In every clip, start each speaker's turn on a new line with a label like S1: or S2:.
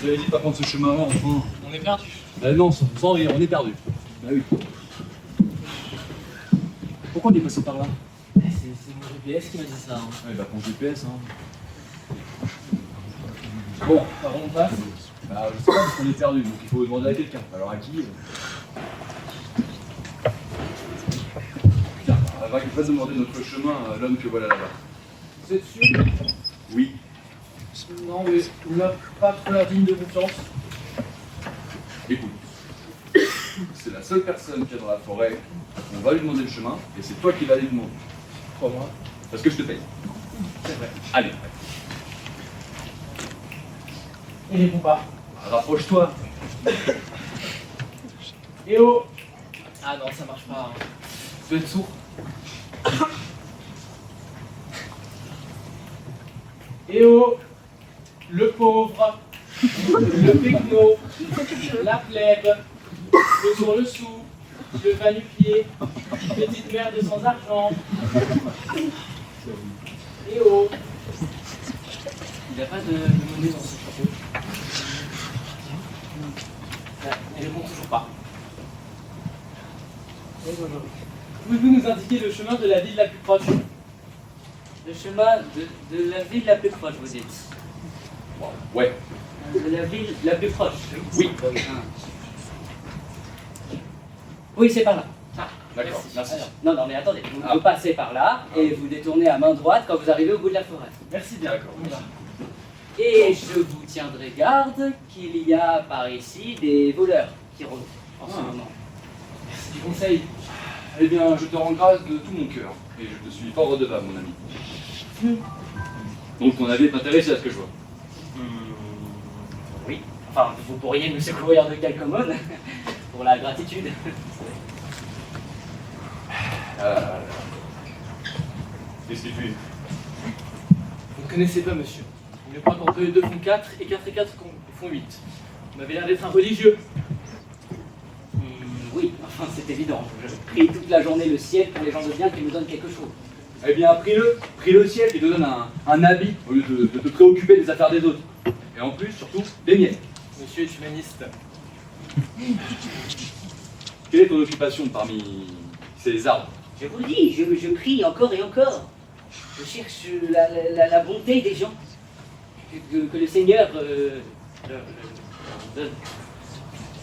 S1: Vous avez dit de pas prendre ce chemin avant, enfin.
S2: On est perdu.
S1: Non, sans rire, on est perdu. Bah oui. Pourquoi on est passé par là?
S2: C'est mon GPS qui m'a dit ça. Hein.
S1: Ouais, bah prends le GPS, hein.
S2: Bon, par où on passe?
S1: Bah je sais pas, parce qu'on est perdu, donc il faut demander à quelqu'un. Alors à qui? Tiens, va demander notre chemin à l'homme que voilà là-bas.
S2: Vous êtes sûr?
S1: Oui.
S2: Non, mais il m'a pas trop l'air digne de confiance.
S1: Écoute, c'est la seule personne qui est dans la forêt, on va lui demander le chemin, et c'est toi qui vas aller demander.
S2: Crois-moi.
S1: Parce que je te paye.
S2: C'est vrai.
S1: Allez,
S2: Il répond pas.
S1: rapproche-toi.
S2: Eh oh! Ah non, ça marche pas. Hein.
S1: Tu dois être sourd.
S2: Eh oh! Le pauvre, le pecno, la plèbe, le sur le sou, le va-nu-pied, petite merde sans argent. Eh oh! Il n'y a pas de monnaie dans ce chapeau. Elle répond toujours pas. Pouvez-vous nous indiquer le chemin de la ville la plus proche?
S3: Le chemin de la ville la plus proche, vous dites?
S1: Ouais.
S3: De la ville la plus proche?
S1: Oui.
S3: Oui, c'est par là.
S1: D'accord, merci.
S3: Alors, non, non, mais attendez,
S1: Ah.
S3: vous passez par là et vous détournez à main droite quand vous arrivez au bout de la forêt.
S2: Merci bien.
S1: D'accord.
S3: Et je vous tiendrai garde qu'il y a par ici des voleurs qui rôdent en ce moment.
S2: Merci du conseil.
S1: Eh bien, je te rends grâce de tout mon cœur, et je te suis pas redevable, mon ami. Donc ton avis est intéressé à ce que je vois.
S3: Oui, enfin, vous pourriez me secourir de quelque aumône pour la gratitude.
S1: Qu'est-ce que tu es?
S2: Vous ne connaissez pas, monsieur. Il ne croit qu'entre 2 font 4 et 4 et 4 font 8. Vous m'avez l'air d'être un religieux.
S3: Oui, enfin, c'est évident. Je prie toute la journée le ciel pour les gens de bien qui nous donnent quelque chose.
S1: Eh bien, prie le ciel qui te donne un habit au lieu de te préoccuper des affaires des autres. Et en plus, surtout, des miennes.
S2: Monsieur est humaniste.
S1: Quelle est ton occupation parmi ces arbres?
S3: Je vous le dis, je prie encore et encore. Je cherche la bonté des gens. Que le Seigneur leur donne.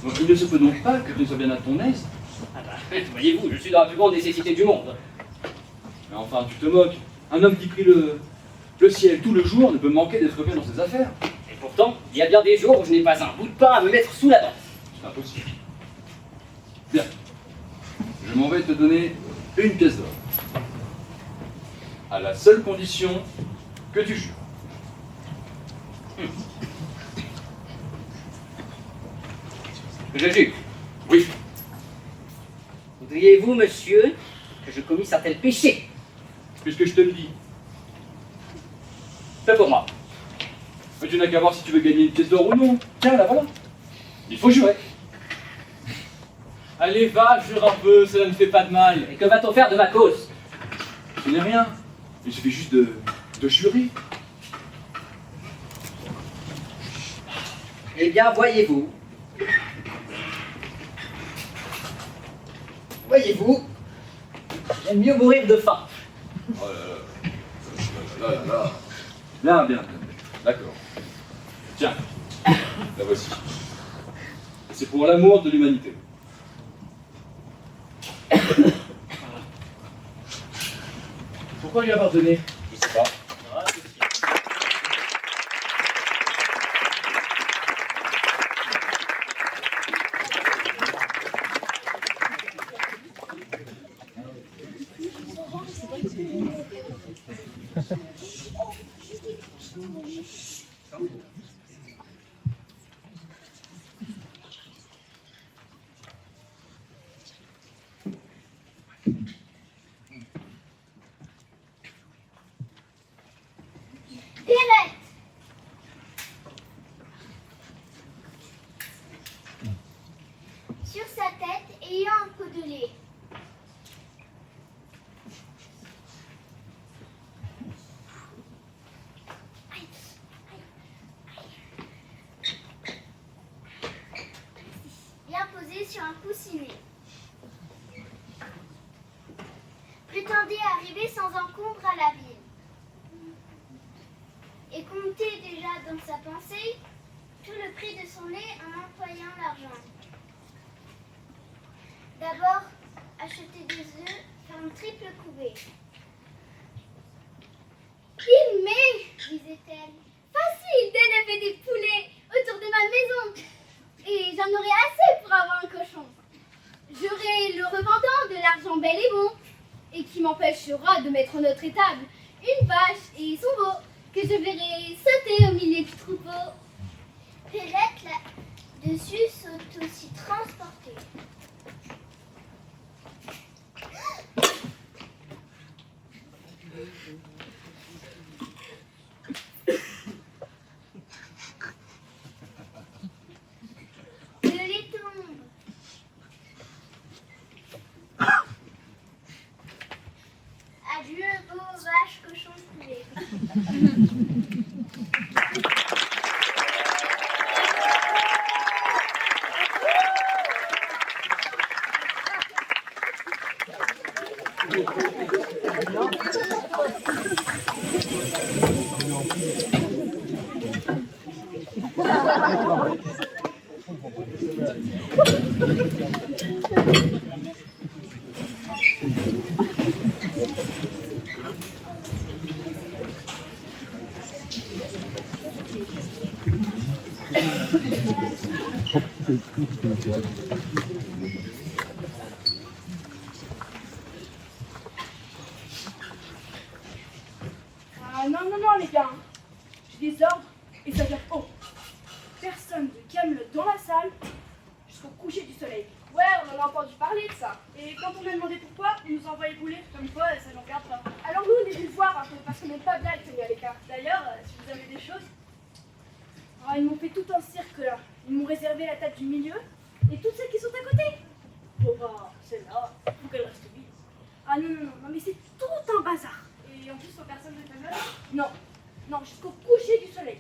S1: Donc, il ne se peut donc pas que tu sois bien à ton aise.
S3: Ah bah, voyez-vous, je suis dans la plus grande nécessité du monde.
S1: Mais enfin, tu te moques. Un homme qui prie le ciel tout le jour ne peut manquer d'être bien dans ses affaires.
S3: Et pourtant, il y a bien des jours où je n'ai pas un bout de pain à me mettre sous la dent.
S1: C'est impossible. Bien. Je m'en vais te donner une pièce d'or. À la seule condition que tu jures.
S3: Je jure.
S1: Oui.
S3: Voudriez-vous, monsieur, que je commisse un tel péché?
S1: Puisque je te le dis.
S3: Fais pour moi.
S1: Mais tu n'as qu'à voir si tu veux gagner une pièce d'or ou non. Tiens, là, voilà. Il faut jurer.
S2: Allez, va, jure un peu, cela ne fait pas de mal.
S3: Et que va-t-on faire de ma cause?
S1: Ce n'est rien. Il suffit juste de jurer.
S3: Eh bien, voyez-vous. Voyez-vous, j'aime mieux mourir de faim.
S1: Oh là là. Là. Bien. D'accord. Tiens, la voici. C'est pour l'amour de l'humanité.
S2: Pourquoi lui avoir donné?
S1: Je sais pas.
S4: Pierrette. Sur sa tête, ayant un pot de lait. Bien posé sur un coussinet. Prétendait arriver sans encombre à la ville. Et comptait déjà dans sa pensée tout le prix de son lait en employant l'argent. D'abord, acheter des œufs, faire une triple couvée. Il met, disait-elle, facile d'élever des poulets autour de ma maison. Et j'en aurai assez pour avoir un cochon. J'aurai le revendant de l'argent bel et bon, et qui m'empêchera de mettre en notre étable une vache et son veau, que je verrai sauter au milieu du troupeau. Perrette, là-dessus, saute aussi transportée. Le lait tombe. Adieu, beau vache, cochon, poulet.
S5: Ah non, non, non, les gars. J'ai des ordres et ça vient haut. Personne de Camelot dans la salle jusqu'au coucher du soleil. Ouais, on en a entendu parler de ça. Et quand on a demandé pourquoi, ils nous envoyaient bouler. Comme quoi, ça nous regarde pas. Alors nous, on est venus voir un peu parce qu'on n'aime pas bien être tenus à l'écart. D'ailleurs, si vous avez des choses... Ah, ils m'ont fait tout un cirque là. Ils m'ont réservé la table du milieu et toutes celles qui sont à côté. Bon bah, celle-là, faut qu'elle reste vide. Ah non, non, non, non, mais c'est tout un bazar. Et en plus, sans personne de Camelot. Non, non, jusqu'au coucher du soleil.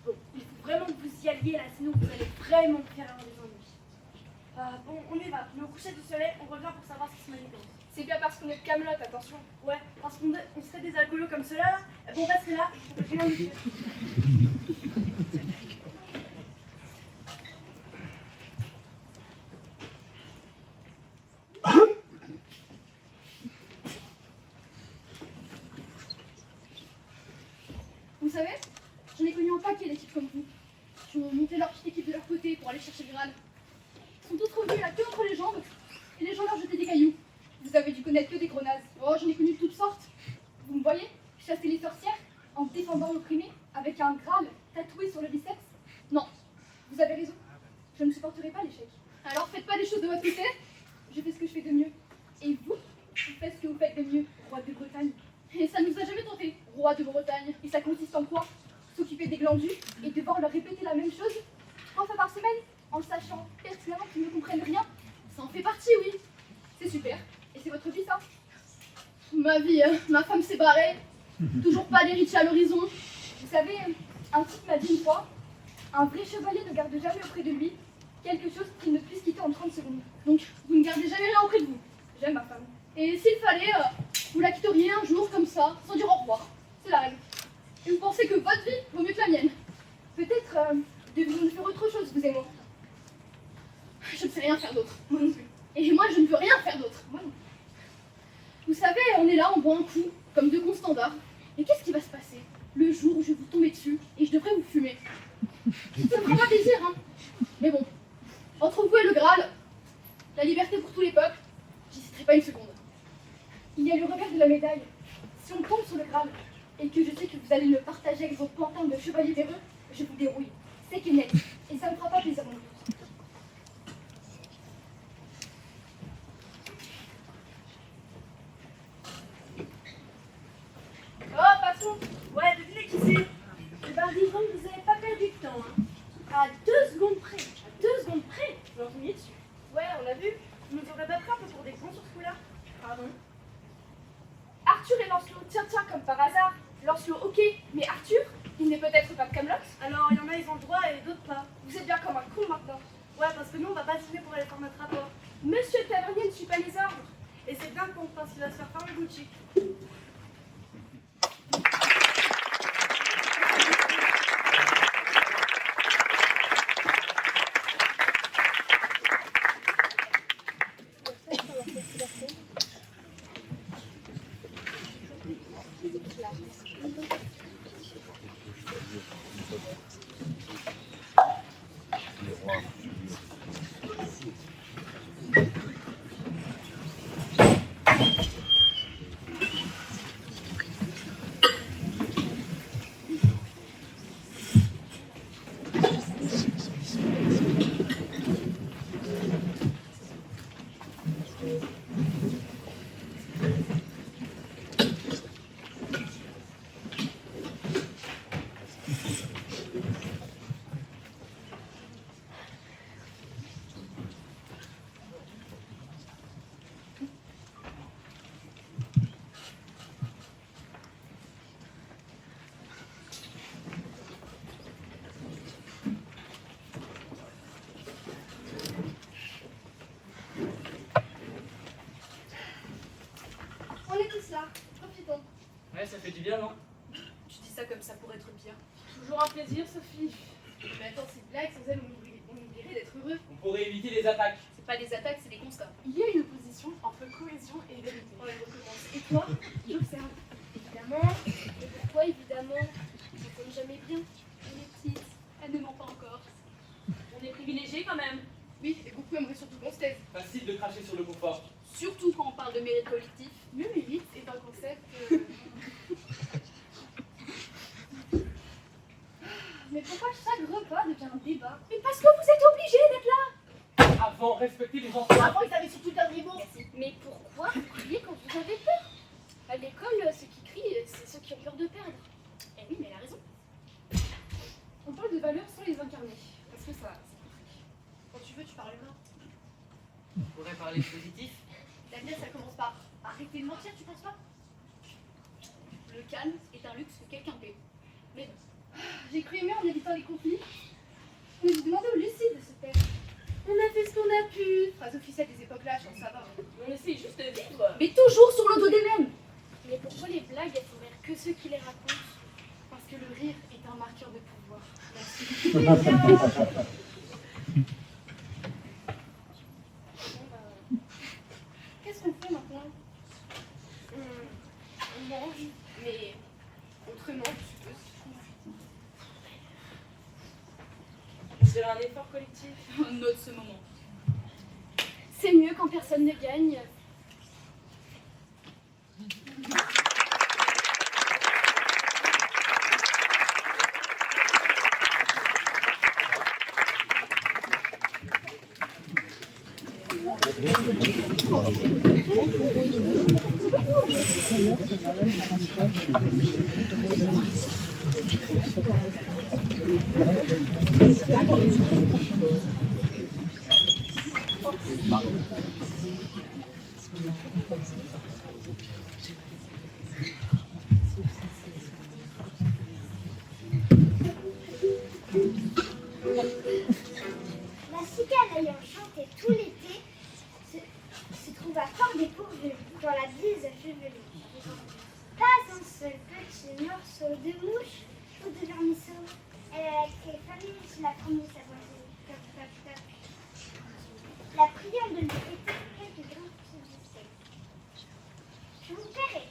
S5: Bon, il faut vraiment que vous y alliez là, sinon vous allez vraiment me faire avoir des ennuis. Bon, on y va. Mais au coucher du soleil, on revient pour savoir ce qui se manifeste. C'est bien parce qu'on est de Camelot, attention. Ouais, parce qu'on serait des alcoolos comme ceux-là. Bon, parce que là, je peux rien vous dire. Vous savez, j'en ai connu un paquet d'équipes comme vous, qui ont monté leur petite équipe de leur côté pour aller chercher le Graal. Ils sont tous revenus la queue entre les jambes, et les gens leur jetaient des cailloux. Vous avez dû connaître que des grenades. Oh, j'en ai connu de toutes sortes. Vous me voyez, chasser les sorcières en défendant l'opprimé avec un Graal tatoué sur le biceps. Non, vous avez raison. Je ne supporterai pas l'échec. Alors faites pas les choses de votre côté. Je fais ce que je fais de mieux. Et vous faites ce que vous faites de mieux, roi de Bretagne. Et ça nous a jamais tenté, roi de Bretagne. Et ça consiste en quoi? S'occuper des glandus et devoir leur répéter la même chose 3 fois par semaine, en sachant pertinemment qu'ils ne comprennent rien. Ça en fait partie, oui. C'est super. Et c'est votre vie, ça? Ma vie, ma femme s'est barrée. Toujours pas d'héritier à l'horizon. Vous savez, un type m'a dit une fois, un vrai chevalier ne garde jamais auprès de lui quelque chose qu'il ne puisse quitter en 30 secondes. Donc, vous ne gardez jamais rien auprès de vous. J'aime ma femme. Et s'il fallait, vous la quitteriez un jour comme ça, sans dire au revoir. C'est la règle. Et vous pensez que votre vie vaut mieux que la mienne. Peut-être devrions-nous faire autre chose, vous et moi. Je ne sais rien faire d'autre, moi non plus. Et moi, je ne veux rien faire d'autre, moi non plus. Vous savez, on est là, on boit un coup, comme deux cons standards. Et qu'est-ce qui va se passer le jour où je vais vous tomber dessus et je devrais vous fumer? Ça me fera pas plaisir, hein. Mais bon, entre vous et le Graal, la liberté pour tous les peuples, j'hésiterai pas une seconde. Il y a le revers de la médaille. Si on tombe sur le Graal, et que je sais que vous allez le partager avec vos pantins de chevaliers véreux, je vous dérouille. C'est qu'il net. Et ça me fera pas plaisir non plus. Oh, patron! Ouais, devinez qui c'est? a vu. Vous nous aurez pas pris un peu pour des cons sur ce coup-là? Pardon? Arthur et Lancelot, tiens, comme par hasard. Lancelot, ok, mais Arthur, il n'est peut-être pas de Camelot? Alors, il y en a, ils ont le droit et d'autres pas. Vous êtes bien comme un con maintenant. Ouais, parce que nous, on va pas dîner pour aller faire notre rapport. Monsieur le tavernier ne suit pas les ordres. Et c'est bien con, parce qu'il va se faire fermer la boutique. On est tous là, profitons.
S2: Ouais, ça fait du bien, non?
S5: Tu dis ça comme ça pour être bien.
S2: Toujours un plaisir, Sophie.
S5: Mais attends, ces blagues, sans elles, on oublierait d'être heureux.
S2: On pourrait éviter les attaques.
S5: C'est pas des attaques, c'est des constats. Il y a une opposition entre cohésion et vérité. On les recommence. Et toi, j'observe.
S4: Évidemment. Et pourquoi, évidemment? Ça tombe jamais bien.
S5: Elle est petite, elle ne ment pas encore.
S6: On est privilégiés quand même.
S5: Oui, et beaucoup aimeraient surtout qu'on se taise.
S2: Facile de cracher sur le confort.
S5: Surtout quand on parle de mérite collectif. Le mérite est un concept. Mais pourquoi chaque repas devient un débat? Mais parce que vous êtes obligés d'être là.
S2: Avant, respectez les enfants.
S5: Avant, ils avaient surtout un ribot.
S4: Mais pourquoi vous criez quand vous avez peur? À l'école, ceux qui crient, c'est ceux qui ont peur de perdre.
S5: Eh oui, mais elle a raison. On parle de valeurs sans les incarner. Parce que ça, c'est pratique. Quand tu veux, tu parles humain.
S2: On pourrait parler positif.
S5: L'avenir, ça commence par arrêter de mentir, tu penses pas? Le calme est un luxe que quelqu'un paie. Mais bon. J'ai cru aimer en évitant les conflits. Mais j'ai demandé aux lucides de se taire. On a fait ce qu'on a pu. Phrase officielle des époques-là, je pense ça va.
S6: On essaie juste de vivre.
S5: Mais toujours sur le dos des mêmes.
S4: Mais pourquoi les blagues, elles font rire que ceux qui les racontent?
S5: Parce que le rire est un marqueur de pouvoir. Merci. Qu'est-ce qu'on fait maintenant? On mange, mais autrement, je suppose.
S6: On dirait un effort collectif.
S5: On note ce moment.
S4: C'est mieux quand personne ne gagne. La cigale ayant chanté tout l'été se trouva fort dépourvue dans la bise chevelue. Pas un seul petit morceau de mouche ou de vermisseau. Elle a été famille sous la promise sa voisine. Toc, toc, toc. La priant de lui prêter quelques grains de steak. Je vous paierai,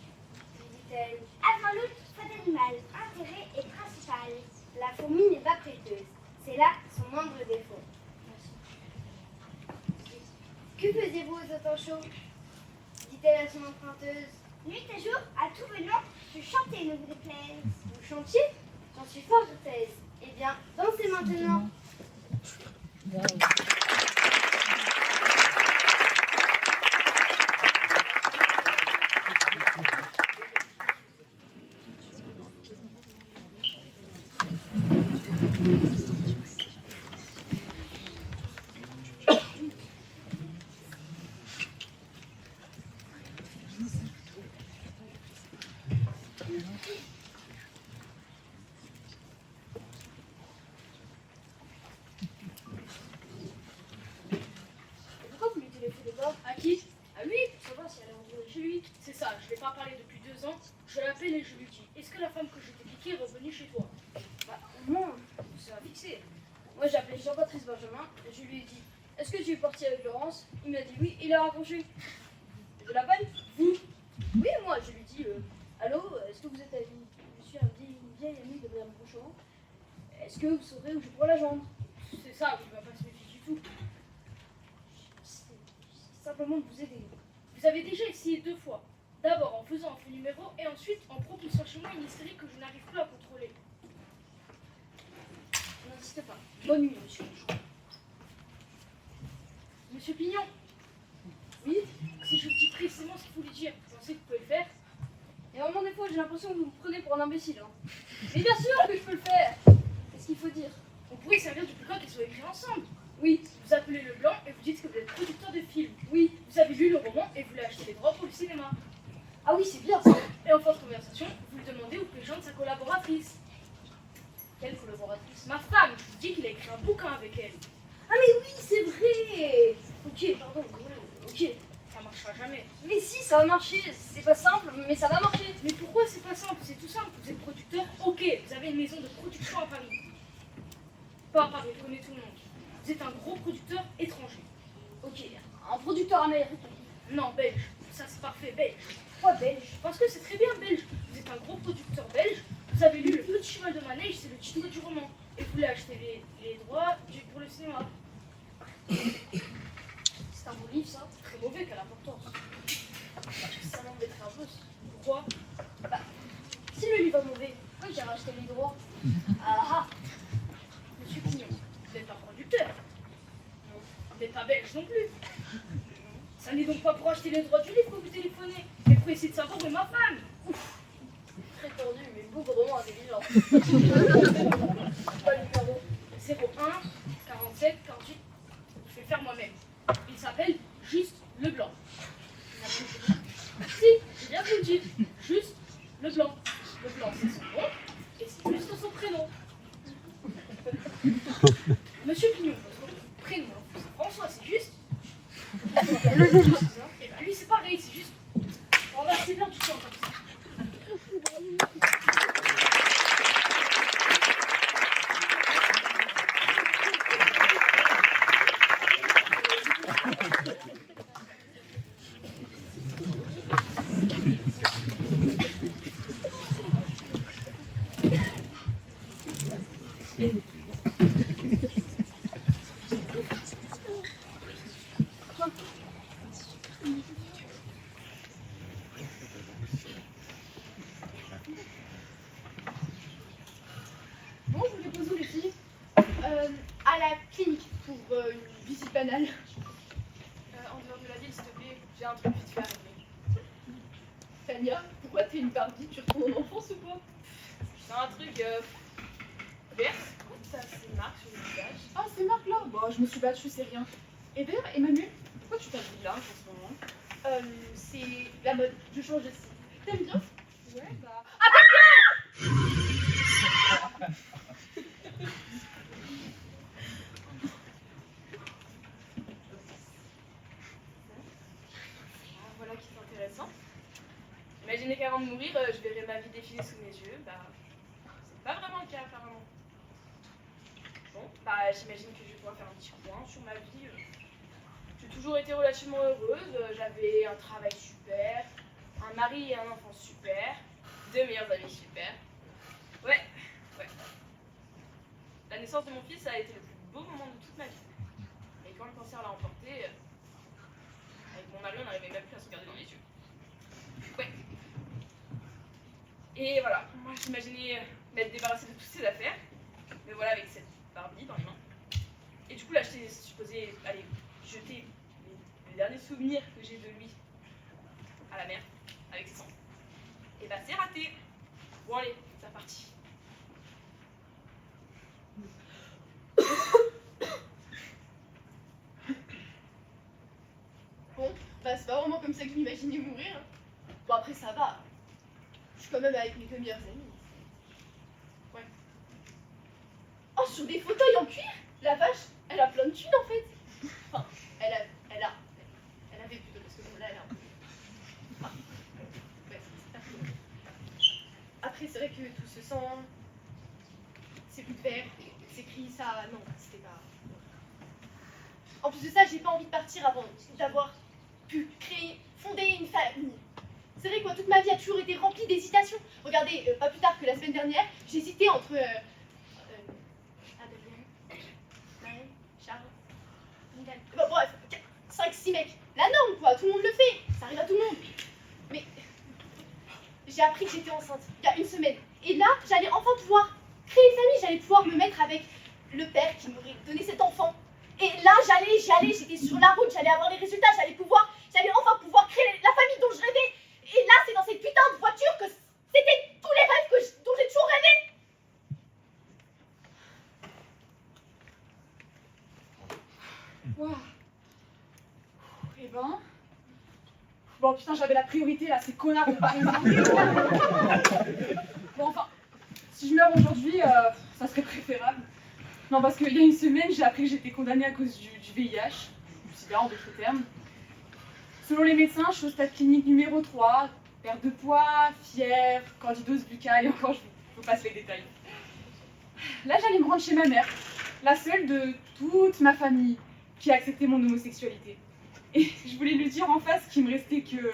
S4: lui dit-elle. Avant l'autre, pas d'animal. Intérêt est principal. La fourmi n'est pas prêteuse. C'est là son moindre défaut. Que faisiez-vous aux autant chaud? Dit-elle à son emprunteuse. Nuit et jour, à tout venant, je chantais, ne vous déplaise. Vous chantiez? J'en suis fort aise. Eh bien, dansez maintenant.
S5: Pourquoi vous lui téléphonez pas? À qui? À lui, pour savoir si elle est rentrée chez lui. C'est ça, je l'ai pas parlé depuis 2 ans. Je l'appelle et je lui dis, est-ce que la femme que je t'ai piquée est revenue chez toi? Bah non, ça va fixer. Moi j'ai appelé Jean-Patrice Benjamin et je lui ai dit, est-ce que tu es parti avec Laurence? Il m'a dit oui, il a raccroché. Je l'appelle? Vous? Oui, moi, je lui dis, allô, est-ce que vous êtes amie? Je suis une vieille amie de Madame Brochon. Est-ce que vous saurez où je pourrais la joindre? C'est ça, il ne va pas se méfier du tout. C'est simplement de vous aider. Vous avez déjà essayé 2 fois. D'abord en faisant un faux numéro et ensuite en propulsant chez moi une hystérie que je n'arrive plus à contrôler. N'insiste pas. Bonne nuit, monsieur. Monsieur Pignon. Oui? Si je vous dis précisément ce qu'il faut lui dire, vous pensez que vous pouvez le faire? Et vraiment des fois, j'ai l'impression que vous me prenez pour un imbécile. Hein. Mais bien sûr que je peux le faire. Qu'est-ce qu'il faut dire? On pourrait servir du plugin qui soit écrit ensemble. Oui. Vous appelez Leblanc et vous dites que vous êtes producteur de films. Oui. Vous avez lu le roman et vous voulez acheter les droits pour le cinéma. Ah oui, c'est bien ça. Et en fin de conversation, vous lui demandez où peut joindre sa collaboratrice. Quelle collaboratrice? Ma femme. Je vous dis qu'il a écrit un bouquin avec elle. Ah mais oui, c'est vrai. Ok, pardon. Ok. Ça marchera jamais. Mais si, ça va marcher. C'est pas simple, mais ça va marcher. Mais pourquoi c'est pas simple? C'est tout simple. Vous êtes producteur, ok. Vous avez une maison de production à Paris. Pas à Paris, je connais tout le monde. Vous êtes un gros producteur étranger. Ok, un producteur américain. Non, belge. Ça c'est parfait, belge. Pourquoi belge? Parce que c'est très bien belge. Vous êtes un gros producteur belge. Vous avez lu Le Petit Cheval de Manège, c'est le titre du roman. Et vous voulez acheter les droits pour le cinéma. C'est un beau livre, ça. Très mauvais, quelle importance. Ça m'embêterait un peu. Pourquoi? Bah, si le livre est mauvais, pourquoi j'ai racheté les droits? Ah ah. Monsieur Pignon, vous n'êtes pas producteur. Non. Vous n'êtes pas belge non plus. Ça n'est donc pas pour acheter les droits du livre que vous téléphonez, mais pour essayer de savoir où est ma femme. Ouf. Très tordu, mais bougrement intelligent. Pas le numéro. 01 47 48. Je vais le faire moi-même. Il s'appelle Juste Leblanc. Si, j'ai bien vous le dire. Juste Leblanc. Leblanc, c'est son nom, et c'est juste son prénom. Monsieur Pignon, votre prénom, c'est François, c'est juste. Et bien lui, c'est pareil, c'est juste. On va c'est bien tout ça comme ça. Bon, je vous dépose où les filles? À la clinique pour une visite banale. En dehors de la ville, s'il te plaît, j'ai un truc vite fait à régler. Tania, pourquoi t'es une Barbie? Tu retournes en enfance ou quoi?
S6: C'est un truc vert. Ça c'est marque sur le visage.
S5: Ah, c'est Marc là? Bon, je me suis battue, c'est rien. Et d'ailleurs, Emmanuel, pourquoi tu t'habilles là en ce moment? C'est la mode, je change de style. T'aimes bien? Ouais, bah.
S6: Ah, voilà qui est intéressant. Imaginez qu'avant de mourir, je verrais ma vie défiler sous mes yeux. Bah, c'est pas vraiment le cas apparemment. Bon, bah j'imagine que je vais pouvoir faire un petit point sur ma vie. J'ai toujours été relativement heureuse. J'avais un travail super, un mari et un enfant super, 2 meilleurs amis super. Ouais. La naissance de mon fils a été le plus beau moment de toute ma vie. Et quand le cancer l'a emporté, avec mon mari, on n'arrivait même plus à se regarder dans les yeux. Ouais. Et voilà, moi j'imaginais m'être débarrassée de toutes ces affaires. Mais voilà, avec cette Barbie dans les mains. Et du coup, là, j'étais supposée aller jeter les derniers souvenirs que j'ai de lui à la mer, avec ses cendres. Et bah, c'est raté. Bon, allez, c'est parti.
S5: Bon, bah c'est pas vraiment comme ça que je m'imaginais mourir. Bon après ça va. Je suis quand même avec mes 2 meilleures amies. Ouais. Oh, sur des fauteuils en cuir? La vache, elle a plein de thunes en fait. Enfin, elle avait plutôt, parce que bon, là, elle a un peu. Ah. Ouais, c'est un peu. Après, c'est vrai que tout ce sang, ces bouts de verre, ces cris, ça, non, c'était pas. En plus de ça, j'ai pas envie de partir avant d'avoir pu fonder une famille. C'est vrai que moi, toute ma vie a toujours été remplie d'hésitations. Regardez, pas plus tard que la semaine dernière, j'hésitais entre Adrien, Maël, Charles, Miguel. Bon, bref, 5-6 mecs. La norme, quoi, tout le monde le fait, ça arrive à tout le monde. Mais j'ai appris que j'étais enceinte il y a 1 semaine. Et là, j'allais enfin pouvoir créer une famille, j'allais pouvoir me mettre avec le père qui m'aurait donné cet enfant. Et là, j'étais sur la route, j'allais avoir les résultats, j'allais enfin pouvoir créer la famille dont je rêvais. Et là, c'est dans cette putain de voiture que c'était tous les rêves dont j'ai toujours rêvé.
S7: Waouh. Eh ben... Bon, putain, j'avais la priorité, là, ces connards de Parisiens. Bon, enfin, si je meurs aujourd'hui, ça serait préférable. Non, parce qu'il y a 1 semaine, j'ai appris que j'étais condamnée à cause du VIH, du sida en d'autres termes. Selon les médecins, je suis au stade clinique numéro 3, perte de poids, fièvre, candidose buccale, et encore, je vous passe les détails. Là, j'allais me rendre chez ma mère, la seule de toute ma famille qui a accepté mon homosexualité. Et je voulais lui dire en face qu'il me restait que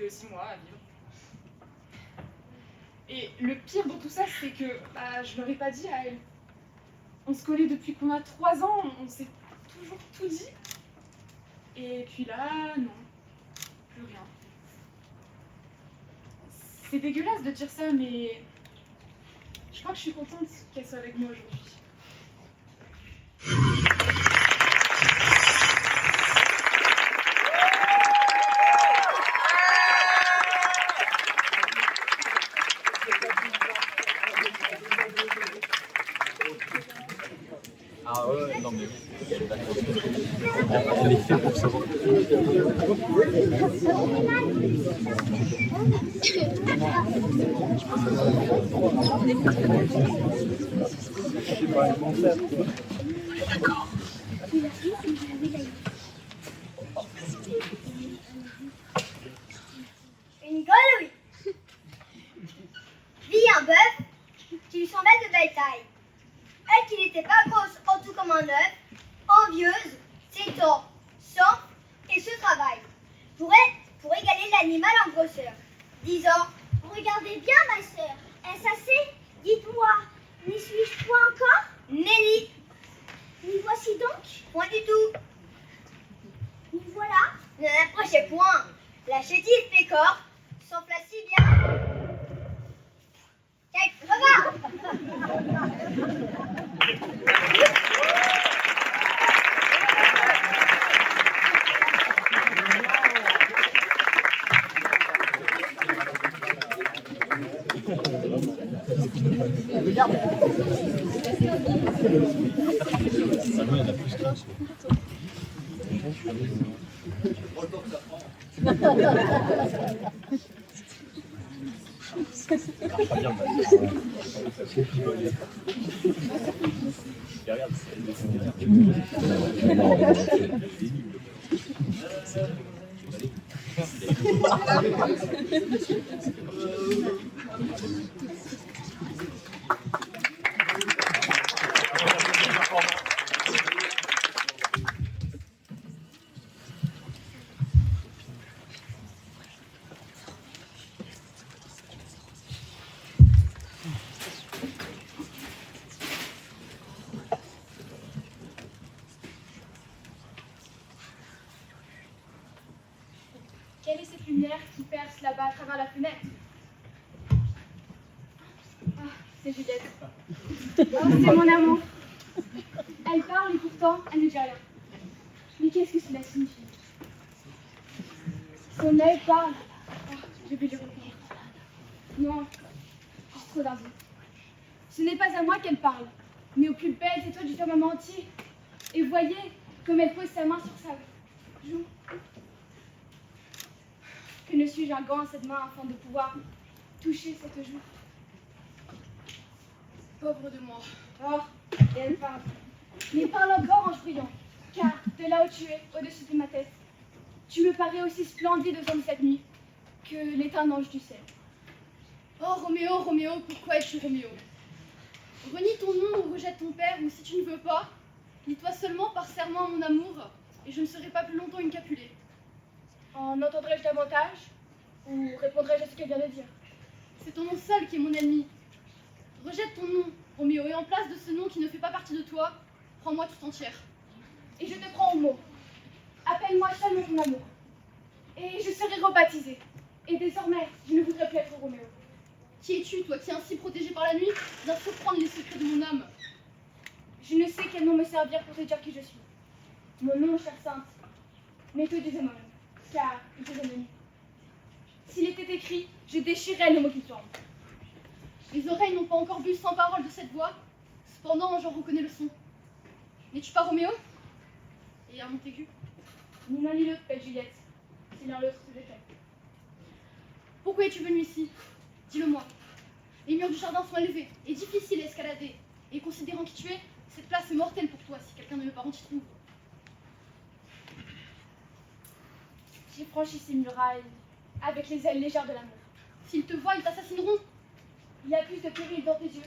S7: 6 mois à vivre. Et le pire dans tout ça, c'est que je leur ai pas dit à elle. On se connaît depuis qu'on a 3 ans, on s'est toujours tout dit. Et puis là, non, plus rien. C'est dégueulasse de dire ça, mais je crois que je suis contente qu'elle soit avec moi aujourd'hui.
S8: Ah ouais, non mais elle est faite pour savoir.
S4: Une grenouille. Vit un bœuf qui lui semblait de belle taille. Elle qui n'était pas grosse en tout comme un œuf, envieuse, s'étend, sang et se travaille pour égaler l'animal en grosseur, disant « Regardez bien ma sœur, est-ce assez? Dites-moi, n'y suis-je point encore? Nelly, m'y voici donc? Point du tout. M'y voilà? Ne l'approchez point. La chétive pécore s'enflamme si bien. Quelque regarde.
S5: Quelle est cette lumière qui perce là-bas à travers la fenêtre? Ah, c'est Juliette. Oh, c'est mon amour. Elle parle et pourtant, elle ne dit rien. Mais qu'est-ce que cela signifie? Son œil parle. Oh, je vais lui répondre. Non, trop d'argent. Ce n'est pas à moi qu'elle parle, mais aux plus belles étoiles du firmament entier. Et voyez comme elle pose sa main sur sa joue. Que ne suis-je un gant à cette main afin de pouvoir toucher cette joue. Pauvre de moi.
S7: Oh, et elle parle.
S5: Mais parle encore, ange brillant, car de là où tu es, au-dessus de ma tête, tu me parais aussi splendide aux hommes cette nuit que l'est un ange du ciel. Oh Roméo, Roméo, pourquoi es-tu Roméo? Renie ton nom ou rejette ton père, ou si tu ne veux pas, lis-toi seulement par serment à mon amour, et je ne serai pas plus longtemps une Capulet. En entendrai-je davantage, ou répondrai-je à ce qu'elle vient de dire? C'est ton nom seul qui est mon ennemi. Rejette ton nom, Roméo, et en place de ce nom qui ne fait pas partie de toi, prends-moi tout entière. Et je te prends au mot. Appelle-moi seulement ton amour. Et je serai rebaptisée. Et désormais, je ne voudrais plus être Roméo. Qui es-tu, toi, qui es ainsi protégé par la nuit, viens surprendre les secrets de mon âme? Je ne sais quel nom me servir pour te dire qui je suis. Mon nom, chère sainte, mais te disais moi-même, car je t'ai aimé. S'il était écrit, je déchirais le mot qui tourne. Les oreilles n'ont pas encore vu 100 paroles de cette voix, cependant j'en reconnais le son. N'es-tu pas Roméo? Et à Montaigu? Ni l'un ni l'autre, belle Juliette, si l'un l'autre se défait. Pourquoi es-tu venu ici? Dis-le-moi. Les murs du jardin sont élevés et difficiles à escalader, et considérant qui tu es, cette place est mortelle pour toi si quelqu'un de mes parents t'y trouve. J'ai franchi ces murailles avec les ailes légères de l'amour. S'ils te voient, ils t'assassineront. Il y a plus de péril dans tes yeux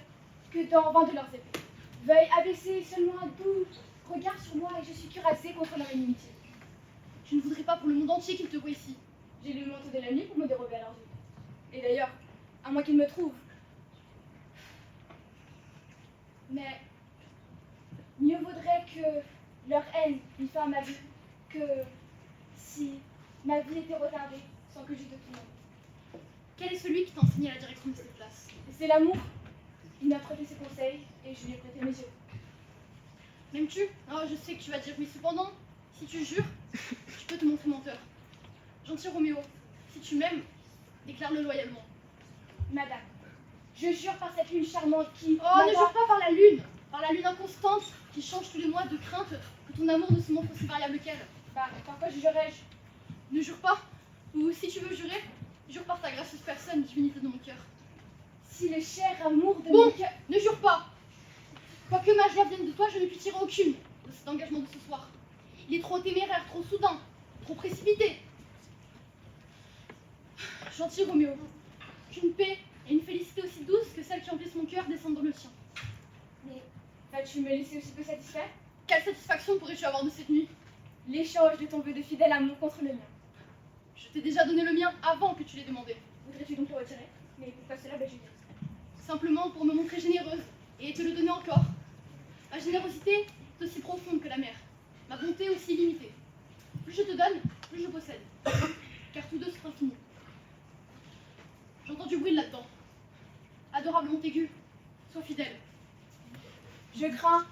S5: que dans 20 de leurs épées. Veuille abaisser seulement un doux regard sur moi et je suis cuirassée contre leur inimitié. Je ne voudrais pas pour le monde entier qu'ils te voient ici. J'ai le manteau de la nuit pour me dérober à leurs yeux. Et d'ailleurs, à moins qu'ils me trouvent. Mais mieux vaudrait que leur haine lui fasse ma vie que si ma vie était retardée sans que je te tourne. Quel est celui qui t'a enseigné la direction de cette place? C'est l'amour. Il m'a prêté ses conseils et je lui ai prêté mes yeux. M'aimes-tu? Oh, je sais que tu vas dire oui. Cependant, si tu jures, je peux te montrer menteur. Gentil Roméo, si tu m'aimes, déclare-le loyalement. Madame, je jure par cette lune charmante qui... Oh, ne jure pas par la lune inconstante qui change tous les mois de crainte que ton amour ne se montre aussi variable qu'elle. Bah, par quoi jugerais-je? Ne jure pas. Ou si tu veux jurer, jure par ta gracieuse personne, divinité de mon cœur. Si le cher amour de mon cœur... Ne jure pas. Quoique ma joie vienne de toi, je ne puis tirer aucune de cet engagement de ce soir. Il est trop téméraire, trop soudain, trop précipité. Gentil Roméo, qu'une paix et une félicité aussi douce que celles qui emplissent mon cœur descendent dans le tien. Mais vas-tu me laisser aussi peu satisfait? Quelle satisfaction pourrais-tu avoir de cette nuit? L'échange de ton vœu de fidèle amour contre le mien. Je t'ai déjà donné le mien avant que tu l'aies demandé. Voudrais-tu donc le retirer? Mais pourquoi cela, belle Juliette? Simplement pour me montrer généreuse et te le donner encore. Ma générosité est aussi profonde que la mer, ma bonté aussi limitée. Plus je te donne, plus je possède, car tous deux sont infinis. J'entends du bruit là-dedans. Adorable Montaigu, sois fidèle. Je crains,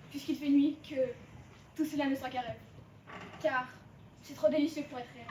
S5: puisqu'il fait nuit, que tout cela ne soit qu'un rêve, car c'est trop délicieux pour être réel.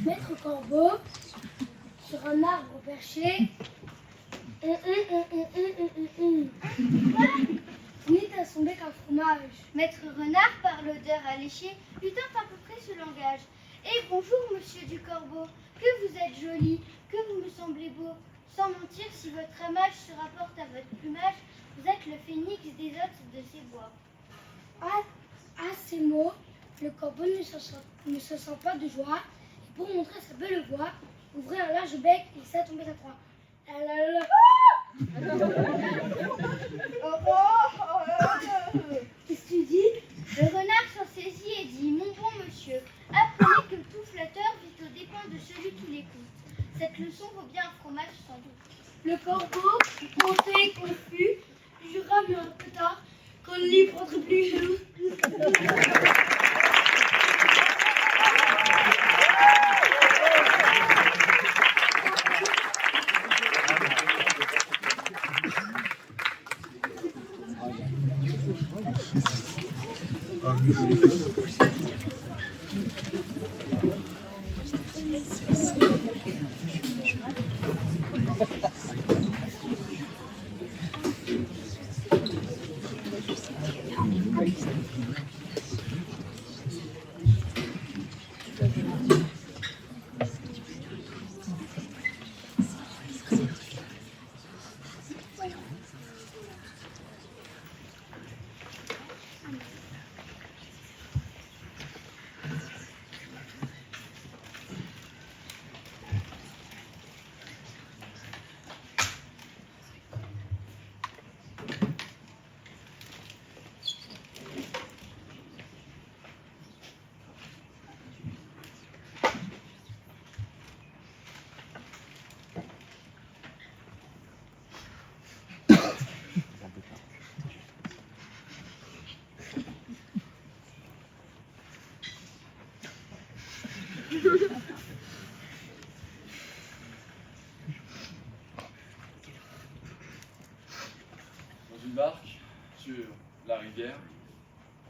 S4: Maître Corbeau, sur un arbre perché, n'est à son bec un fromage. Maître Renard, par l'odeur alléchée, lui tint à peu près ce langage. Eh bonjour, monsieur du Corbeau, que vous êtes joli, que vous me semblez beau. Sans mentir, si votre ramage se rapporte à votre plumage, vous êtes le phénix des hôtes de ces bois. À ces mots, le corbeau ne se sent pas de joie, et pour montrer sa belle voix, ouvrait un large bec et ça tombait à trois. Qu'est-ce que tu dis? Le renard s'en saisit et dit: mon bon monsieur, apprenez que tout flatteur vit aux dépens de celui qui l'écoute. Cette leçon vaut bien un fromage sans doute. Le corbeau, honteux et confus, jura mais un peu tard, quand le lit prendrait plus.
S1: Dans une barque, sur la rivière,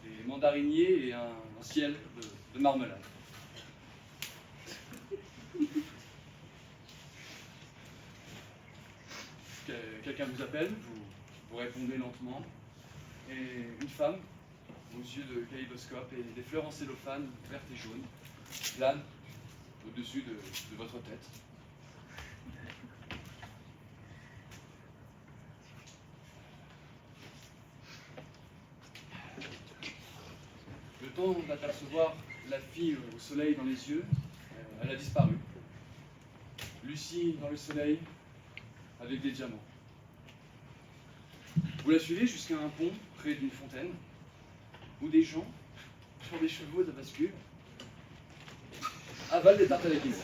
S1: des mandariniers et un ciel de marmelade. Quelqu'un vous appelle, vous répondez lentement, et une femme, aux yeux de kaléidoscope et des fleurs en cellophane vertes et jaunes, plane au-dessus de votre tête. Le temps d'apercevoir la fille au soleil dans les yeux, elle a disparu. Lucie dans le soleil, avec des diamants. Vous la suivez jusqu'à un pont près d'une fontaine, où des gens, sur des chevaux de bascule, avalent des tartes à la pizza.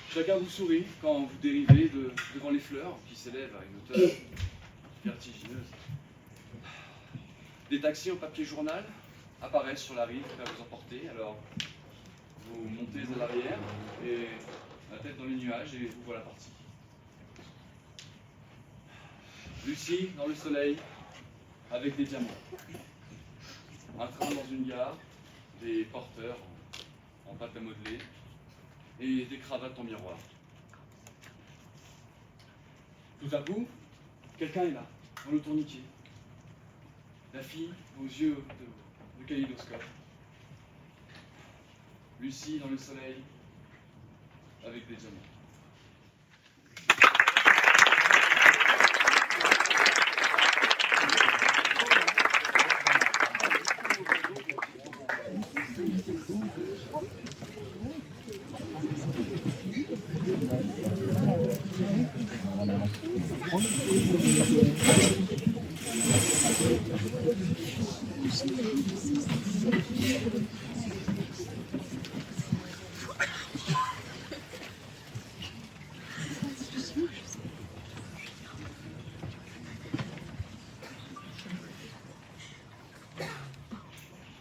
S1: Chacun vous sourit quand vous dérivez devant les fleurs qui s'élèvent à une hauteur vertigineuse. Des taxis en papier journal apparaissent sur la rive prêts à vous emporter, alors vous montez à l'arrière et la tête dans les nuages et vous voilà parti. Lucie dans le soleil avec des diamants. Un train dans une gare, des porteurs en pâte à modeler et des cravates en miroir. Tout à coup, quelqu'un est là, dans le tourniquet. La fille aux yeux de kaléidoscope. Lucie dans le soleil avec des diamants.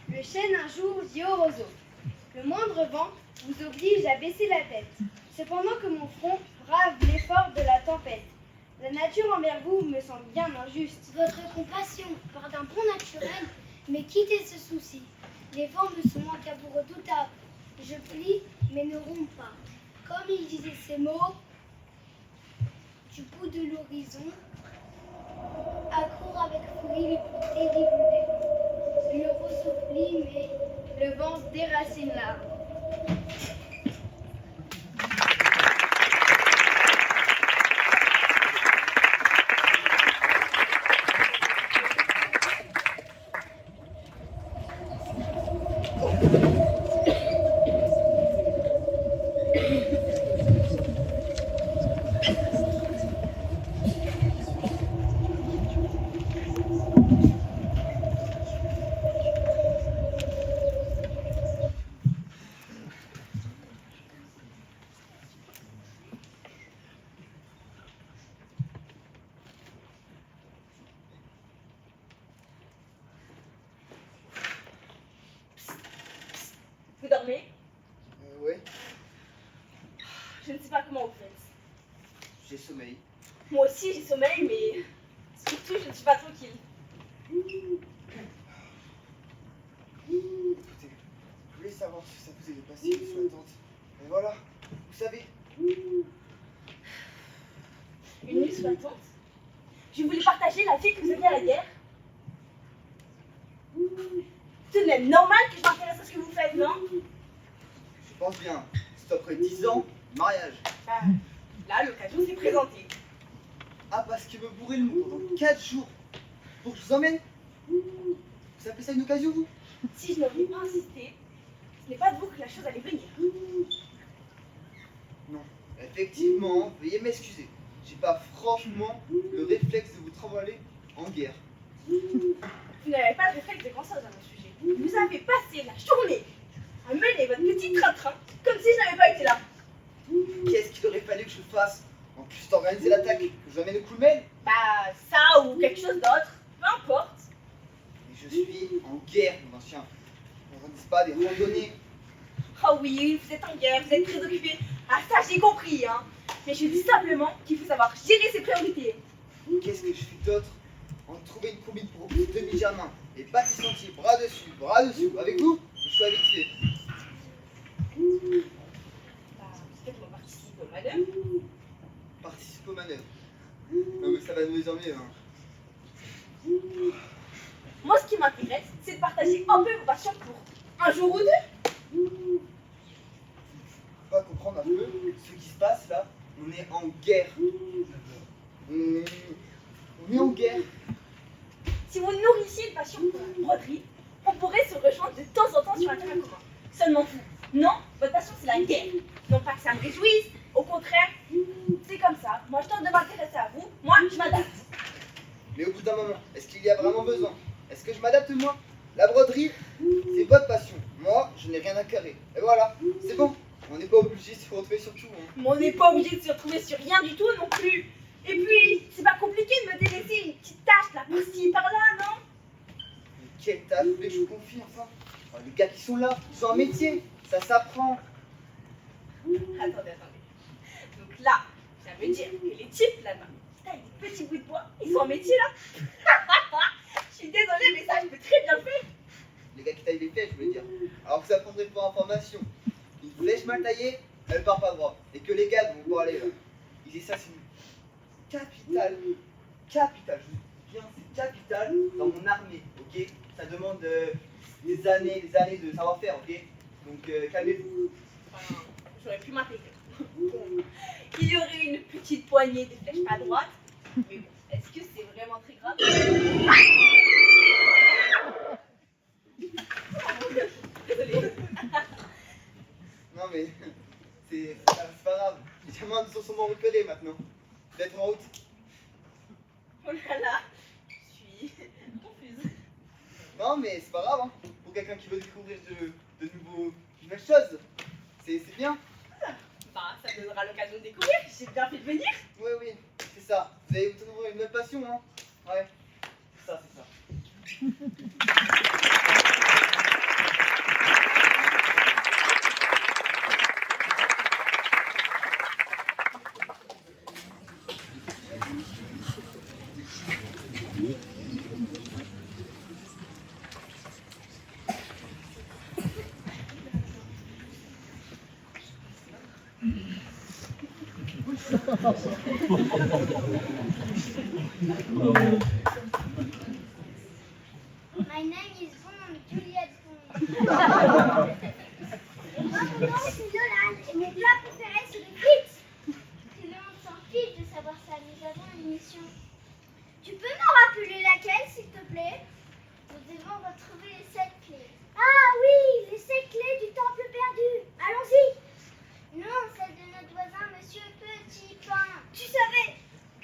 S4: Le chêne un jour dit au roseau: le moindre vent vous oblige à baisser la tête. Cependant que mon front brave l'effort de la tempête. La nature envers vous me semble bien injuste. Votre compassion part d'un bon naturel, mais quittez ce souci. Les vents me sont moins qu'à vous redoutables. Je plie, mais ne romps pas. Comme il disait ces mots, du bout de l'horizon, accourt avec furie les plus terribles des vents. Le roseau plie, mais le vent déracine l'arbre.
S6: je ne sais pas comment vous faites.
S9: J'ai sommeil.
S6: Moi aussi, j'ai sommeil, mais surtout, je ne suis pas tranquille.
S9: Écoutez, je voulais savoir si ça vous avait passé sous la tente. Et voilà, vous savez,
S6: Une nuit sous la tente. Je voulais partager la vie que vous aviez à la guerre. Tout de même normal que je m'intéresse à ce que vous faites, non?
S9: je pense bien, c'est après 10 ans, mariage.
S6: Bah, là, l'occasion s'est présentée.
S9: Ah, parce que me bourrer le mot pendant 4 jours pour que je vous emmène. Vous appelez ça une occasion, vous?
S6: Si je n'avais pas insisté, ce n'est pas de vous que la chose allait venir.
S9: Non, effectivement, veuillez m'excuser. J'ai pas franchement le réflexe de vous trimballer en guerre.
S6: Vous n'avez pas de réflexe de grand-chose à mon sujet. Vous avez passé la journée à mener votre petit train-train comme si je n'avais pas été là.
S9: Qu'est-ce qu'il aurait fallu que je fasse en plus d'organiser l'attaque? Que je vous amène au coup de mail?
S6: Bah, ça ou quelque chose d'autre, peu importe.
S9: Et je suis en guerre, mon ancien. On ne dit pas des randonnées.
S6: Ah oui, vous êtes en guerre, vous êtes très occupé. Ah ça, j'ai compris, hein. Mais je dis simplement qu'il faut savoir gérer ses priorités.
S9: Qu'est-ce que je fais d'autre? En trouver une combine pour demi-germain et bâti sentier, bras dessus. Avec vous, je suis habitué.
S6: Bah, peut-être qu'on participe aux manœuvres.
S9: Participe aux manœuvres. Non mais ça va de mieux en mieux, hein.
S6: Moi, ce qui m'intéresse, c'est de partager un peu vos passions pour un jour ou deux.
S9: Faut pas comprendre un peu ce qui se passe là? On est en guerre. On est en guerre.
S6: Si vous nourrissiez une passion pour la broderie, on pourrait se rejoindre de temps en temps sur un terrain commun. Seulement vous, non, votre passion c'est la guerre. Non pas que ça me réjouisse, au contraire, c'est comme ça. Moi je tente de m'intéresser à vous, moi je m'adapte.
S9: Mais au bout d'un moment, est-ce qu'il y a vraiment besoin? Est-ce que je m'adapte moi? La broderie, c'est votre passion. Moi, je n'ai rien à carrer. Et voilà, c'est bon. On n'est pas obligé de se retrouver sur tout, hein.
S6: Mais on n'est pas obligé de se retrouver sur rien du tout non plus. Et puis, c'est pas compliqué de me délaisser une petite tâche là par-ci par-là, non?
S9: Mais quelle tâche vous voulez que je vous confie enfin? Oh, les gars qui sont là, ils ont un métier, ça s'apprend.
S6: Attendez. Donc là, ça veut dire que les types là-bas, qui taillent des petits bouts de bois, ils ont un métier là. Je suis désolée, mais ça, je peux très bien le faire.
S9: Les gars qui taillent les flèches, je voulais dire. Alors que ça prendrait pour information. Une flèche mal taillée, elle part pas droit. Et que les gars dont vous parlez là, ils assassinent. Capital, je vous dis bien, c'est capital dans mon armée, ok? Ça demande des années de savoir-faire, ok? Donc calmez-vous.
S6: Enfin, j'aurais pu m'intégrer. Il y aurait une petite poignée de flèches à droite, mais bon, est-ce que c'est vraiment très grave? Désolée.
S9: Non mais, c'est pas grave. Les gamins sont sûrement repérés maintenant. D'être en route.
S6: Oh là là, je suis confuse.
S9: Non mais c'est pas grave, hein. Pour quelqu'un qui veut découvrir de nouvelles choses, c'est bien.
S6: Bah, ça me donnera l'occasion de découvrir, j'ai bien fait de venir.
S9: Oui, c'est ça. Vous allez vous trouver une nouvelle passion, hein. Ouais, c'est ça.
S4: My name is Bond, Juliette Bond. Moi, mon nom c'est Nolan et mon plat préféré c'est les frites. Tout le monde s'en fiche de savoir ça, nous avons une mission. Tu peux me rappeler laquelle, s'il te plaît? Nous devons retrouver les 7 clés. Ah oui, les 7 clés du temple perdu. Allons-y. Non, celle de notre voisin, Monsieur Petit Pain. Tu savais,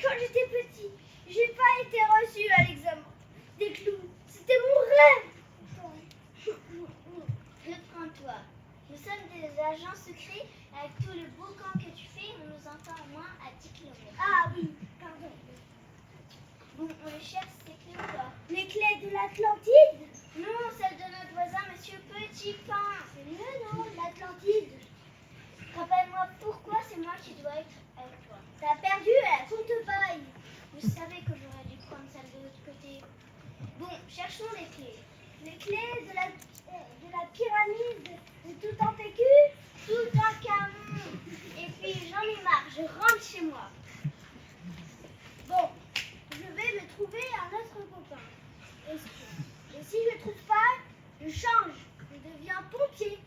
S4: quand j'étais petit, j'ai pas été reçu à l'examen des clous. C'était mon rêve. Reprends-toi. Nous sommes des agents secrets. Avec tout le beau camp que tu fais, on nous entend au moins à 10 km. Ah oui, pardon. Bon, on les cherche ces clés ou pas? Les clés de l'Atlantide? Non, celles de notre voisin, Monsieur Petit Pain. C'est mieux, non, l'Atlantide? Rappelle-moi pourquoi c'est moi qui dois être avec toi. T'as perdu, elle compte pas. Je savais que j'aurais dû prendre celle de l'autre côté. Bon, cherchons les clés. Les clés de la pyramide de Toutankhamon. Et puis j'en ai marre, je rentre chez moi. Bon, je vais me trouver un autre copain. Et si je ne trouve pas, je change. Je deviens pompier.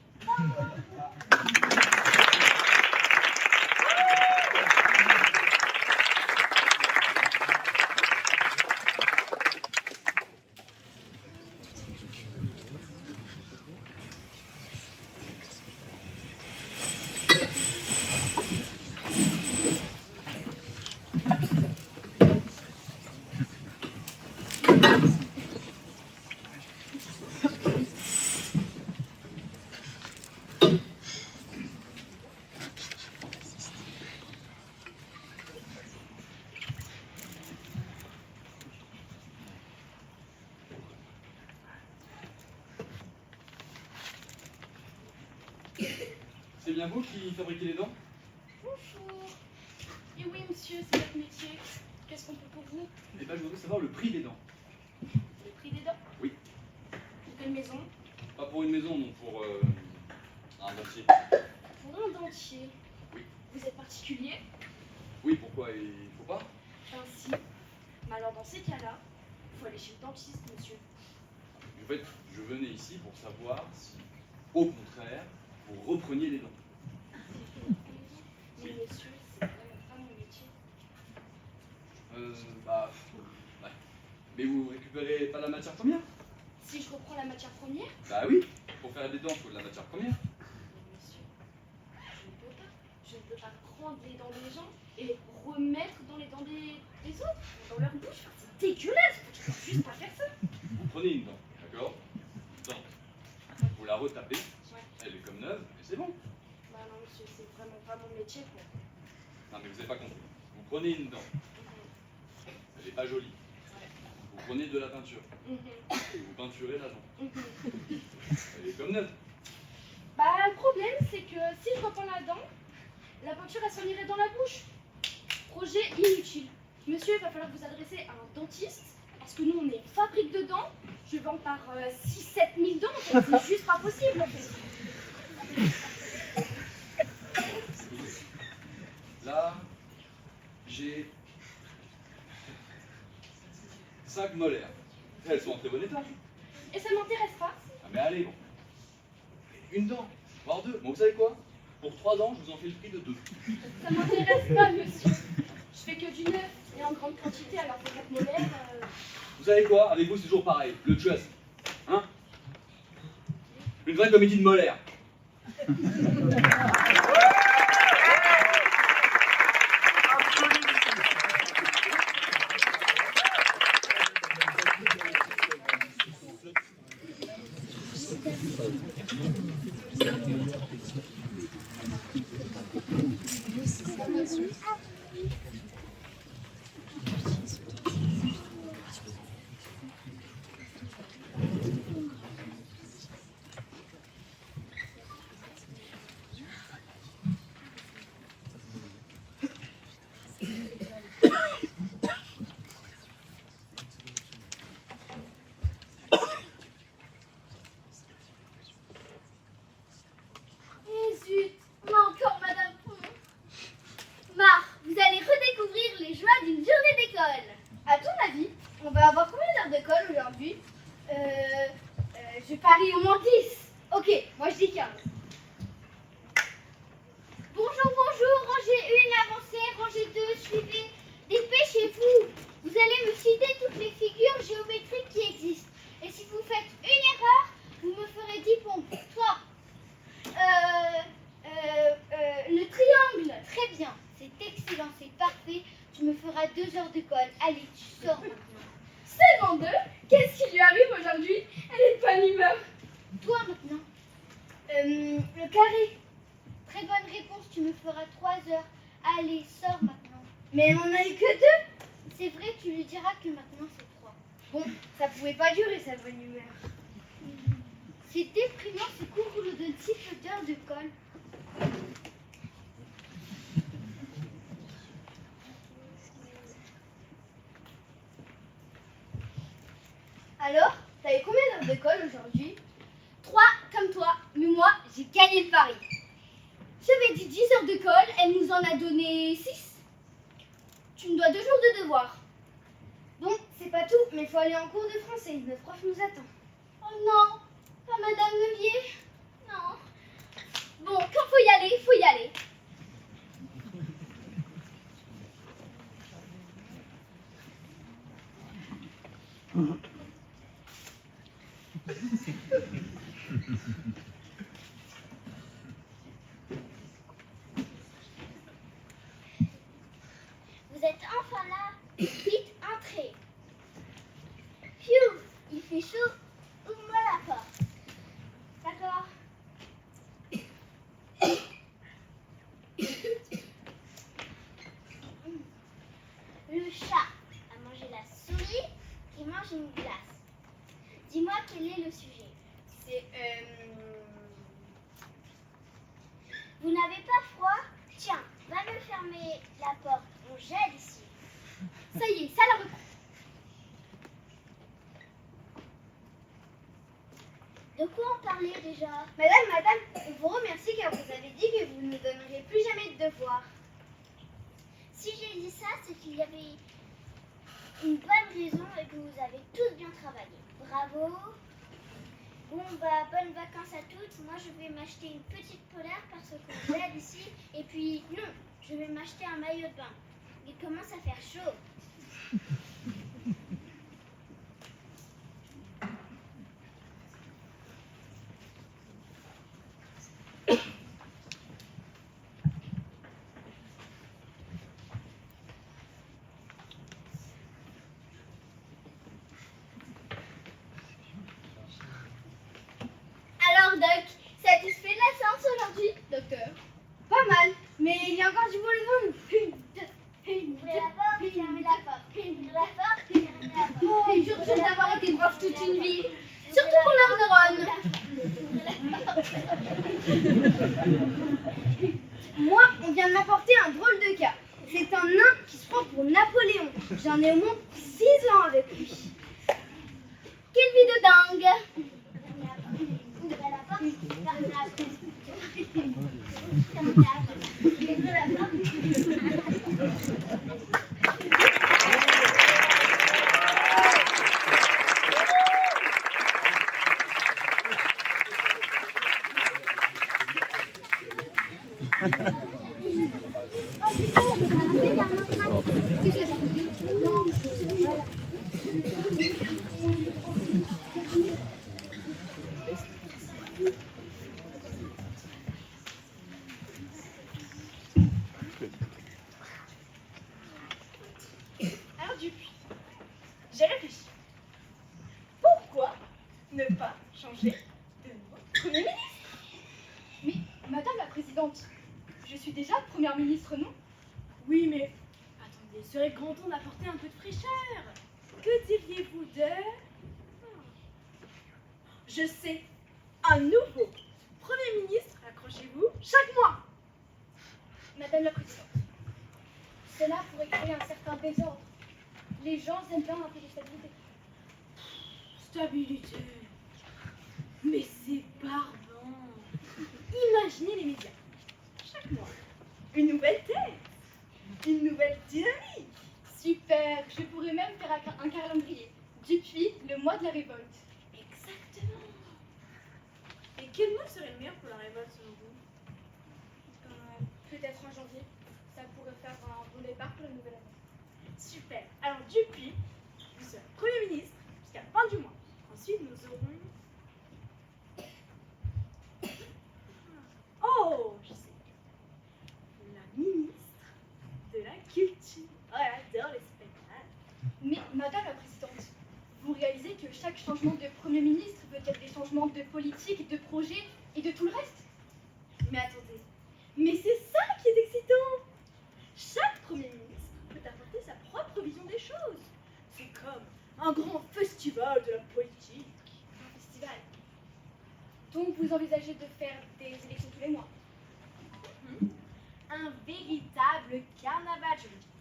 S1: C'est bien vous qui fabriquez les dents?
S7: Bonjour. Et oui, monsieur, c'est votre métier. Qu'est-ce qu'on peut pour vous?
S1: Eh bien, je voudrais savoir le prix des dents.
S7: Le prix des dents?
S1: Oui.
S7: Pour quelle maison?
S1: Pas pour une maison, non, pour un dentier.
S7: Pour un dentier.
S1: Oui.
S7: Vous êtes particulier?
S1: Oui, pourquoi? Il faut pas?
S7: Ainsi. Mais alors, dans ces cas-là, il faut aller chez le dentiste, monsieur.
S1: En fait, je venais ici pour savoir si, au contraire, vous repreniez les dents.
S7: Mais monsieur, c'est vraiment pas mon métier.
S1: Ouais. Mais vous récupérez pas la matière première?
S7: Si je reprends la matière première?
S1: Bah oui, pour faire des dents, il faut de la matière première.
S7: Mais monsieur, je ne peux pas. Je ne peux pas prendre les dents des gens et les remettre dans les dents des autres, dans leur bouche. Enfin, c'est dégueulasse. Je peux juste pas faire ça.
S1: Vous prenez une dent, d'accord? Dent. Vous la retapez,
S7: Ouais.
S1: elle est comme neuve, et c'est bon.
S7: Bah non, monsieur, c'est vraiment pas mon métier, quoi.
S1: Non, mais vous n'avez pas compris. Vous prenez une dent, elle n'est pas jolie. Vous prenez de la peinture, vous peinturez la dent. Elle est comme neuve.
S7: Bah, le problème, c'est que si je reprends la dent, la peinture, elle s'en irait dans la bouche. Projet inutile. Monsieur, il va falloir vous adresser à un dentiste, parce que nous, on est une fabrique de dents. Je vends par 6-7 000 dents, en fait. C'est juste pas possible, en fait.
S1: Là, j'ai 5 molaires. Elles sont en très bon état.
S7: Et ça m'intéresse pas.
S1: Ah mais allez, bon. Une dent, voire deux. Bon, vous savez quoi? Pour 3 dents, je vous en fais le prix de 2.
S7: Ça m'intéresse pas, monsieur. Je fais que du neuf et en grande quantité, alors pour 4 molaires...
S1: Vous savez quoi? Avec vous, c'est toujours pareil. Le trust. Hein? Une vraie comédie de molaires.
S4: Et zut, moi encore, Madame Pont. Marre, vous allez redécouvrir les joies d'une journée d'école. À ton avis, on va avoir combien d'heures d'école aujourd'hui? Je parie au moins 10. Ok, moi je dis 15. Bonjour, bonjour, rangée 1, avancez, rangée 2, suivez. Dépêchez-vous. Vous allez me citer toutes les figures géométriques qui existent. Et si vous faites une erreur, vous me ferez 10 pompes. 3. Le triangle, très bien, c'est excellent, c'est parfait. Tu me feras 2 heures de colle. Allez, tu sors maintenant.
S5: Seulement 2? Qu'est-ce qui lui arrive aujourd'hui? Elle est de bonne humeur.
S4: Toi maintenant. Le carré. Très bonne réponse, tu me feras 3 heures. Allez, sors maintenant. Mais elle n'en a eu que 2. C'est vrai, tu lui diras que maintenant c'est 3.
S5: Bon, ça pouvait pas durer sa bonne humeur.
S4: C'est déprimant ce cours où l'on donne si peu d'heures de colle. Alors, t'as eu combien d'heures de colle aujourd'hui? 3 comme toi, mais moi, j'ai gagné le pari. J'avais dit 10 heures de colle, elle nous en a donné 6. Tu me dois 2 jours de devoir. Bon, c'est pas tout, mais il faut aller en cours de français, notre prof nous attend. Oh non, pas Madame Levier. Non. Bon, quand faut y aller, faut y aller. Vous êtes enfin là. Vite, entrez. Phew, il fait chaud. Ouvre-moi la porte. D'accord. Le chat a mangé la souris qui mange une glace. Dis-moi quel est le sujet. C'est Vous n'avez pas froid? Tiens, va me fermer la porte. On gèle ici. Ça y est, ça la reprend. De quoi on parlait déjà? Madame, on vous remercie car vous avez dit que vous ne nous donneriez plus jamais de devoirs. Si j'ai dit ça, c'est qu'il y avait une bonne raison et que vous avez tous bien travaillé. Bravo. Bon, bah, bonnes vacances à toutes. Moi, je vais m'acheter une petite polaire parce qu'on gèle ici. Et puis, non, je vais m'acheter un maillot de bain. Il commence à faire chaud. Alors, Doc, satisfait de la séance aujourd'hui? Docteur? Pas mal, mais il y a encore du boulot devant nous. Ouvrez la porte, fermez la porte. Ouvrez la porte, fermez la porte. Oh, je jure d'avoir été prof toute une vie. Surtout pour l'heure de Ron. Moi, on vient de m'apporter un drôle de cas. C'est un nain qui se prend pour Napoléon. J'en ai au moins 6 ans avec lui. Quelle vie de dingue! Ouvrez la porte, fermez la porte. Fermez la porte. Ouvrez la porte.
S6: Alors Dupuis, j'ai réfléchi. Pourquoi ne pas changer de nom Premier ministre?
S5: Mais, Madame la Présidente, je suis déjà Première ministre, non?
S7: Oui, mais attendez, il serait grand temps d'apporter un peu de fraîcheur. Que diriez-vous de... Je sais, un nouveau Premier ministre, accrochez-vous, chaque mois.
S5: Madame la Présidente, cela pourrait créer un certain désordre. Les gens aiment bien un peu de stabilité.
S7: Stabilité. Mais c'est barbant. Imaginez les médias. Chaque mois, une nouvelle tête, une nouvelle dynamique.
S5: Super, je pourrais même faire un calendrier. Dupuis, le mois de la révolte.
S7: Exactement. Et quel mois serait le meilleur pour la révolte selon vous?
S5: Peut-être en janvier. Ça pourrait faire un bon départ pour la nouvelle année.
S7: Super. Alors Dupuis, vous serez Premier ministre jusqu'à la fin du mois. Ensuite, nous aurons... Oh, je sais. La ministre de la Culture. Oh, j'adore les spectacles.
S5: Mais, Madame la Présidente, vous réalisez que chaque changement de Premier ministre peut être des changements de politique, de projet et de tout le reste?
S7: Mais attendez, mais c'est ça qui est excitant. Chaque Premier ministre peut apporter sa propre vision des choses. C'est comme un grand festival de la politique.
S5: Un festival. Donc vous envisagez de faire des élections tous les mois?
S7: Un véritable carnaval, je vous dis.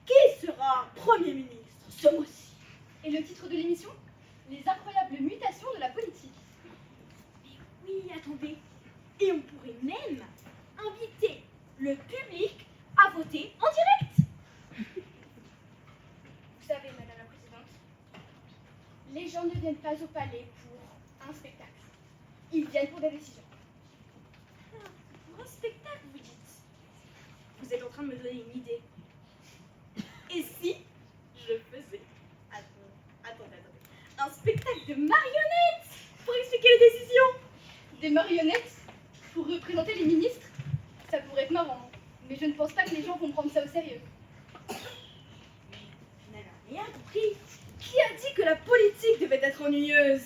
S7: Qui sera Premier ministre ce mois-ci?
S5: Et le titre de l'émission? les incroyables mutations de la politique.
S10: Oui, attendez. Et on pourrait même inviter le public à voter en direct.
S5: Vous savez, Madame la Présidente, les gens ne viennent pas au palais pour un spectacle. Ils viennent pour des décisions.
S10: Pour un spectacle, vous dites. Vous êtes en train de me donner une idée. Et si je faisais... Attendez. Un spectacle de marionnettes pour expliquer les décisions.
S5: Des marionnettes pour représenter les ministres, ça pourrait être marrant. Mais je ne pense pas que les gens vont prendre ça au sérieux.
S10: Vous n'avez rien compris. Qui a dit que la politique devait être ennuyeuse?